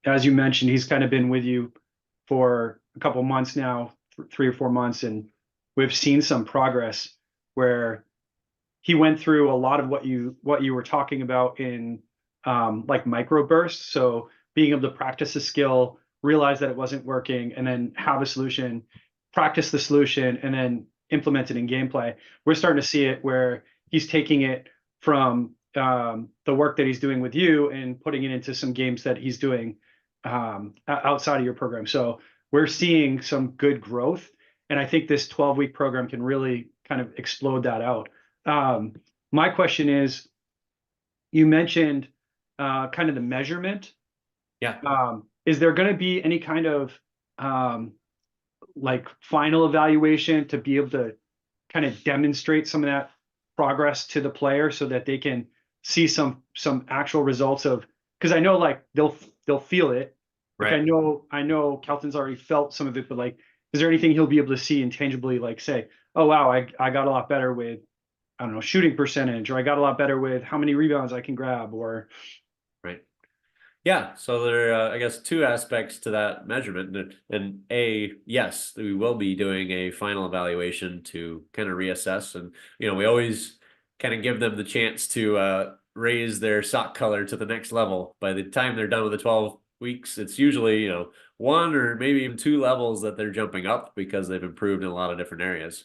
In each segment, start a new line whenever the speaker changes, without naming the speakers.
as you mentioned, he's kind of been with you for a couple months now, 3 or 4 months, and we've seen some progress where he went through a lot of what you were talking about in like microbursts. So being able to practice a skill, realize that it wasn't working, and then have a solution, practice the solution, and then implement it in gameplay. We're starting to see it where he's taking it from the work that he's doing with you and putting it into some games that he's doing outside of your program. So we're seeing some good growth, and I think this 12-week program can really kind of explode that out. Um, my question is, you mentioned kind of the measurement.
Yeah.
Is there going to be any kind of um, like final evaluation to be able to kind of demonstrate some of that progress to the player so that they can see some actual results of, because I know like they'll feel it. Like
Right.
I know Kelton's already felt some of it, but like, is there anything he'll be able to see and tangibly like say, oh wow, I got a lot better with, I don't know, shooting percentage, or I got a lot better with how many rebounds I can grab, or
Right. Yeah, so there are, I guess, two aspects to that measurement. And A, yes, we will be doing a final evaluation to kind of reassess. And, we always kind of give them the chance to raise their sock color to the next level. By the time they're done with the 12 weeks, it's usually, one or maybe even two levels that they're jumping up because they've improved in a lot of different areas.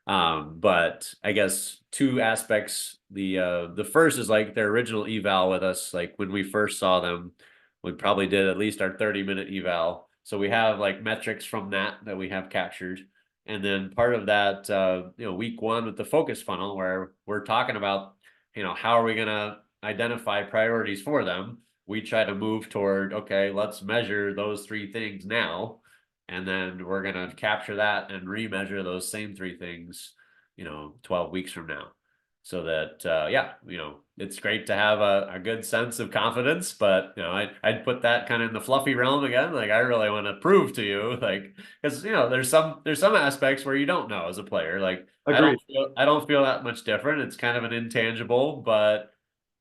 But I guess two aspects. The first is like their original eval with us. Like when we first saw them, we probably did at least our 30-minute eval. So we have like metrics from that we have captured. And then part of that, week one with the focus funnel where we're talking about, how are we gonna identify priorities for them? We try to move toward, okay, let's measure those three things now, and then we're going to capture that and remeasure those same three things 12 weeks from now, so that yeah, it's great to have a good sense of confidence, but I'd put that kind of in the fluffy realm again. Like I really want to prove to you, like, because there's some aspects where you don't know as a player. Like
agreed.
I don't feel that much different. It's kind of an intangible, but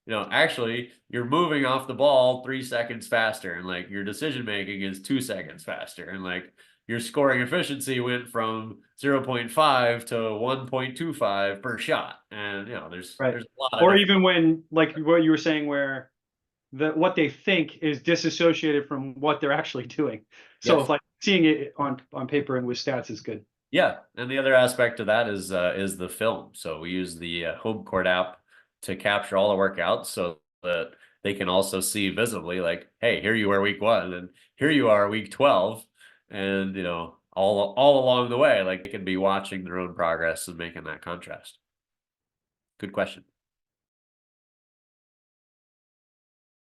actually you're moving off the ball 3 seconds faster, and like your decision making is 2 seconds faster, and like your scoring efficiency went from 0.5 to 1.25 per shot. And
Right.
there's a lot of
Or
different.
even when like what you were saying, where what they think is disassociated from what they're actually doing. So
Yes.
like seeing it on paper and with stats is good.
Yeah, and the other aspect of that is the film. So we use the home court app to capture all the workouts so that they can also see visibly, like, hey, here you are week one, and here you are week 12, and all along the way, like they can be watching their own progress and making that contrast. Good question.